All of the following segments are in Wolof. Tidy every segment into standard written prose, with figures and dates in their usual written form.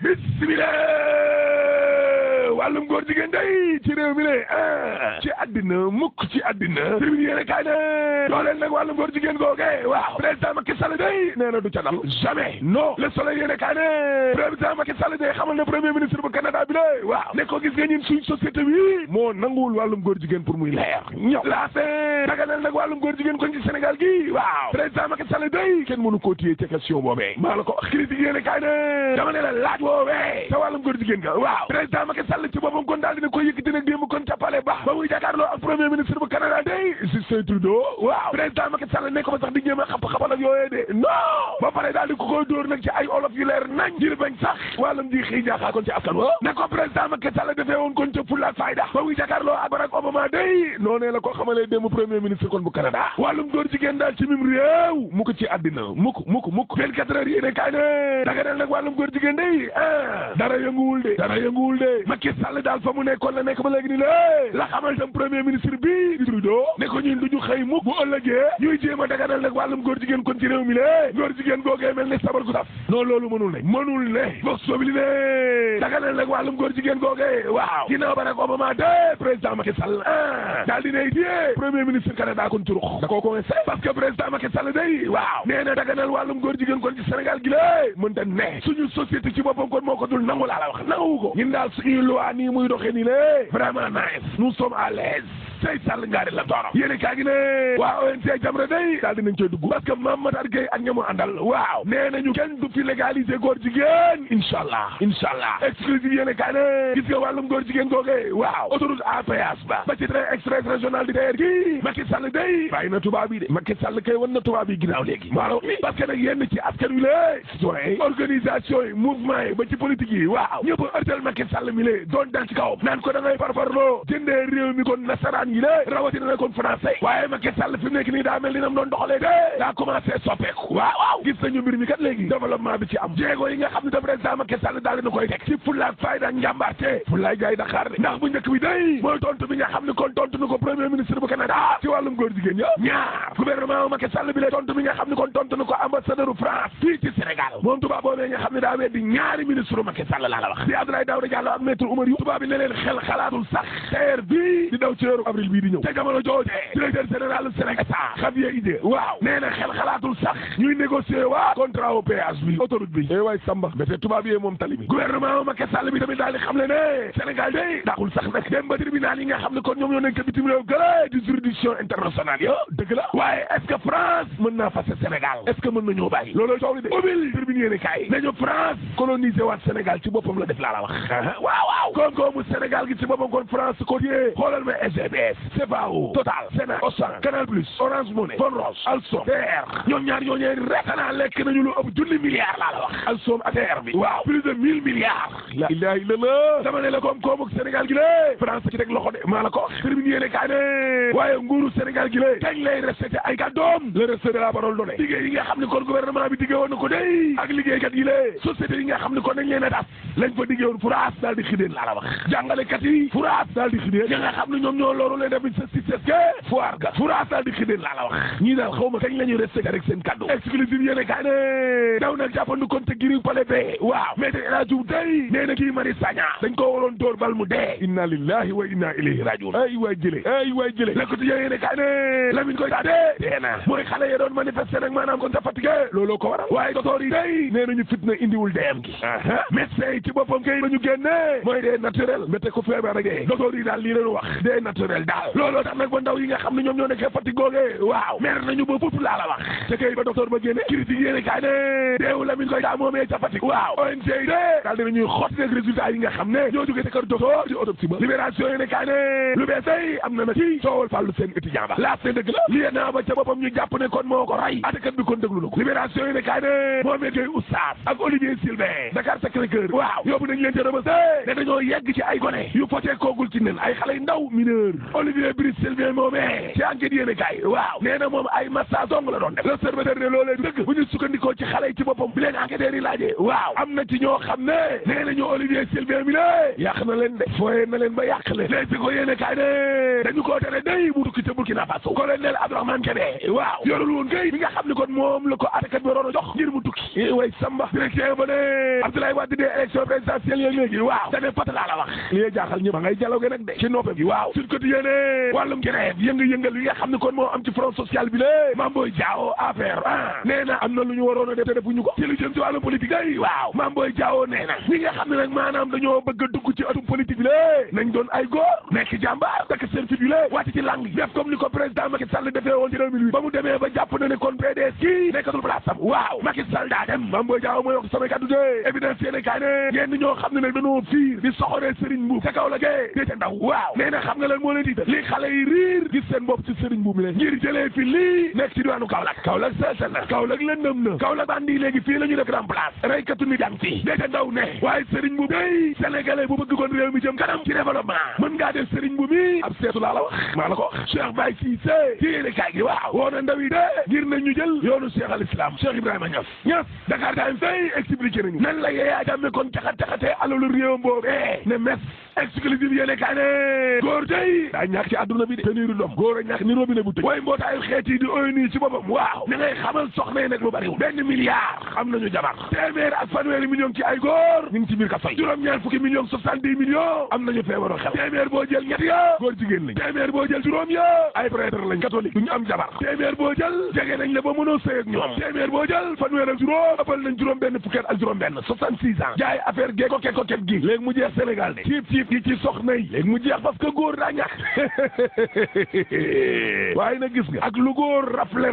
bismillah wàllum góor jigéen day ci réew mi ne ci àddina mukk ci àddina tribune yéene kaay ne dooleel nag wàllum góor jigéen googe waaw président Macky Sall day nee na du ca dal jamais non le soleil yéene kaay ne président Macky Sall day xamal ne premier ministre bu Canada bi la waaw ne ko gis nga ñun suñ société bi moo nanguwul wàllum góor jigéen pour muy leer ñëw laase daganal nag wàllum góor jigéen kon ci Sénégal gi waaw président Macky Sall day kenn mënu koo téye ca question boobee maa la ko wax critique yéene kaay ne dama ne la laaj woowee sa wàllum góor jigéen nga waaw président Macky Sall ci boppam kon daal dina ko yëkkati nag démb kon jàppale ba muy jàkkaarloo ak premier ministre bu Canada day Justin Trudeau waaw président Macky Sall ne ko fa sax di jéem a xapal ak yooyee de non ba pare daal di ko koy dóor nag ci ay olof yu leer nañ ngir bañ sax wàllum ji xii jaaxaa kon ci askan wa ne ko président Macky Sall defee woon kon ca fulla ak fayda ba muy jàkkaarloo ak Barack Obama day noonee la ko xamalee démb premier ministre kon bu Canada wàllum góor jigéen daal ci mim réew mu ko ci àddina mukk 24 heures yéene kaay ne daganal nag wàllum góor jigéen day dara yënguwul de Macky Sall daal fa mu nekkoon la nekk ba léegi ni la xamal tam premier ministre bi di Trudeau ne ko ñun duñu xëy mukk bu ëllëgee ñuy jéem a daganal nag wàllum góor jigéen kon ci réew mi la góor jigéen googee mel ne sabar gu saf non loolu mënul ne vox populi ne daganal nag wàllum góor jigéen googee waaw ginnaaw Barack Obama de président Macky Sall daal di ne die premier ministre Canada kon turux da koo commencé parce que président Macky Sall day waaw nee na daganal wàllum góor jigéen kon ci Sénégal gi la mënta ne suñu société ci boppam kon moo ko dul nangu laa la wax nangu ko ñun daal suñuy loi nii muy doxee nii lé vraiment nice nous sommes à l'aise say sàll ngaari la tooram yéene kaa gi ne waa ONG Jamra day daal dinañ koy dugg parce que Mame Matar Gueye ak ñamu àndal waaw nee nañu kenn du fi légaliser góor jigéen inshallah exclusive yéene kaa ne gis nga wàllum góor jigéen googe waaw autoroute à péage ba ci train express régional di TER gi Macky Sall day bàyyi na tubaab yi de Macky Sall kay wan na tubaab yi ginnaaw léegi maanaam parce que nag yenn ci askan wi lée citoyen organisation yi mouvement yi ba ci politique yi waaw ñëpp ërtal Macky Sall mi lée doon dal ci kawam naan ko da ngay farfarloo jëndee réew mi kon nasaraan yi lée rawatina na kon français waaye Macky Sall fi mu nekk nii daa mel ni nam doon doxalee de daa commencé soppeeku waaw gis nañu mbir mi kat léegi développement bi ci am jéego yi nga xam ne da président Macky Sall daal dina koy teg ci fulla ak fayda ak njàmbaarte fullaay gaay Dakar de ndax bu njëkk bi day mooy tontu bi nga xam ne kon tontu na ko premier ministre bu Canada ci wàllum góor jigéen ya ñaar gouvernement Macky Sall bi la tontu bi nga xam ne kon tontu na ko ambassadeur France fii ci Sénégal moom tubaab boobee nga xam ne daa weddi ñaari ministre Macky Sall laa la wax di Abdoulaye Daouda Diallo ak maître Oumar Youm tubaab bi ne leen xel xalaatul sax TER bii di daw ci weeru avril bii di ñëw te jamono jooje directeur général Sénégal Xavier Idé waaw nee na xel xalaatul sax ñuy négocier waa contrat au péage bi autoroute bi waay Samba bete tubaab yee moom tali bi gouvernement Macky Sall bi tamit daal di xam le ne Sénégal day daaxul sax nag dem ba tribunal yi nga xam ne kon ñoom ñoo nekk bitim réew gële di juridiction internationale yo dëgg la waaye est-ce que France mën naa fase Sénégal est-ce que mën na ñoo bàyyi loolu coow li de ubbil tribune yéene kaay nañu France coloniser waat Sénégal ci boppam la def laa la wax waaw koom-koomu Sénégal gi ci boppam kon France ko yee xoolal ma SGBS CFAO Total Sénat Auchan Canal Plus Orange Money Fonros Alstom TER ñoom ñaar ñooñee rek xanaa lekk nañu lu ëpp 1 milliard laa la wax Alstom ak TER bi waaw plus de 1000 milliards la ilaha illallah dama ne la koom-koomu Sénégal gi lée France ci teg loxo de maa la ko wax tribune yéene kaay ne waaye nguuru Sénégal gi lée kañ lay respecté ay kàddoom le respect de la parole donnée liggéey yi nga xam ne kon gouvernement bi diggée woon na ko day ak liggéeykat yi lée société yi nga xam ne kon nañ leen a tas lañ fa diggée woon furaas daal di xidéen laa la wax jàngalekat yi furaas daal di xidéen ñi nga xam ne ñoom ñoo loolu leen def sa succès ke foire ga furaas daal di xidéen laa la wax ñii daal xaw ma kañ la ñuy respecté rek seen kàddu exclusive yéene kaay ne daw nag jàppandu kon te giri pale bee waaw maître El Hadji Diouf day nee na kii Mari Sagna dañ ko waroon dóor bal mu dee inna lillahi wa inna ilayhi rajiun ay waay jële la ko tijjee yéene kaay ne Lamine koy daa dee na mooy xale ya doon manifester nag maanaam kon ta fatigué looloo ko waral waaye docteur yi day nee nañu fitna indiwul deem gi médecin yi ci boppam kay ba ñu génne mooy dee naturel métte ko feebar rek dee docteur yi daal lii leen wax dee naturel daal looloo tax nag ba ndaw yi nga xam ne ñoom ñoo nekkee fatigue googee waaw mer nañu ba fupp laa la wax te kay ba docteur ba génne critique yéene kaay ne deewu Lamine koy daa moomee ca fatigue waaw ONG yi de daal dinañuy xot rek résultat yi nga xam ne ñoo jógee te kër docteur di autopsie ba libération yéene kaay ne lu bees day am na na ci soowal fàllu seen étudiant ba laas ne dëgg la lii naa ba ca boppam ñu jàpp ne kon moo ko ray atekat bi kon déglu na ko libération yéene kaay ne Mohamed Gueye Oustaz ak Olivier Sylvain Dakar waaw yóbbu nañ leen ca Rebeuss ne dañoo yegg ci ay gone yu fotee koogul ci nen ay xale yu ndaw mineur Olivier Brice Sylvain moomee ci enquête yéene kaay waaw nee na moom ay massage dong la doon def l'observateur ne loolee dëgg bu ñu sukkandikoo ci xale yi ci boppam bi leen enquêteurs yi laajee waaw am na ci ñoo xam ne nee nañu Olivier Sylvain mi ne yàq na leen de fooye na leen ba yàq leen léegi ko yéene kaay ne dañu koo tere day mu tukki ca Burkina Faso colonel Abdourahmane Kébé waaw yorul woon kay bi nga xam ne kon moom la ko attakat bi waroon a jox ngir mu tukki way samba directeur ba ne Abdoulaye Wade des élections présidentielles yéeg léegi waaw dane pat laa la wax li jaaxal ñëpp ngay dialogue nag de ci noppam gi waaw sur côté yéene wàllum grève yënga-yëngal yi nga xam ne kon moo am ci front social bi lé Mame Boye Diao affaire nee na am na lu ñu waroon a def te defuñu ko ci lu jëm ci wàllum politique day waaw Mame Boye Diao nee na ñi nga xam ne nag maanaam dañoo bëgg a dugg ci atum politique bi lé nañ doon ay góor nekk jàmbaar takk seen fit bi lé wàcc ci lang def comme ni ko président Macky Sall defee woon ci 2008 ba mu demee ba jàpp na ne kon PDS kii nekkatul place am waaw Macky Sall daa dem Mame Boye Diao mooy wax sama kaddu de évidence yéene kaay ne ñenn ñoo xam ne nag dañoo fiir di soxoree Serigne Mboup ca kaw la gee dee ca ndaw waaw nee na xam nga lan moo leen di def li xale yi riir gis seen bopp ci Serigne Mboup mi leen ngir jëlee fi lii nekk ci diwaanu Kaolack seesal na Kaolack lëndëm na Kaolack bandi léegi fii la ñu def grand place raykatu nit jàng ci dee ca ndaw ne waaye Serigne Mboup day sénégalais bu bëgg kon réew mi jëm kanam ci développement mën ngaa def Serigne Mboup mi ab seetu laa la wax maa la ko wax Cheikh Baye Cissé ci yéene kaay gi waaw woo na ndaw yi de ngir nañ ñu jël yoonu Cheikh al Islam Cheikh Ibrahima Niass Dakar Times fay expliqué nañu nan la Yaya Jammeh kon caxat-caxatee alalu réewam boobu ne mes exclusive yéene kaay ne góor day daa ñàkk ci àdduna bi de te niiru doom góor a ñàkk ni robinet bu tëj waaye mbootaayu xeet yi di ONU ci boppam waaw na ngay xamal soxna yi nag lu bariwul $1 milliard xam nañu jabar téeméer ak fanweeri million ci ay góor ñu ngi ci biir kaso yi juróom-ñaar fukki million 70 millions am nañu feebaru xel téeméer boo jël ñett ya góor jigéen lañ téeméer boo jël juróom ya ay prêtre lañ catholique duñu am jabar téeméer boo jël jege nañ la ba mënoo sëy ak ñoom téeméer boo jël fanweer ak juróom ëppal nañ juróom benn fukkeet ak juróom benn 66 ans jaay affaire gee koket gi léegi mu jeex Sénégal de ciib yi ci soxna yi léegi mu jeex parce que góor daa ñàkk waaye nag gis nga ak lu góor rafle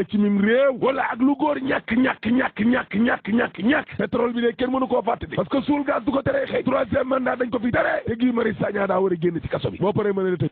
ci mim réew wala ak lu góor ñàkk pétrole bi de kenn mënu koo fàtte parce que suul gaz du ko teree xëy 3e mandat dañ ko fi tere te Guy Marius Sagna daa war a génn ci kaso bi boo paree mën a tëj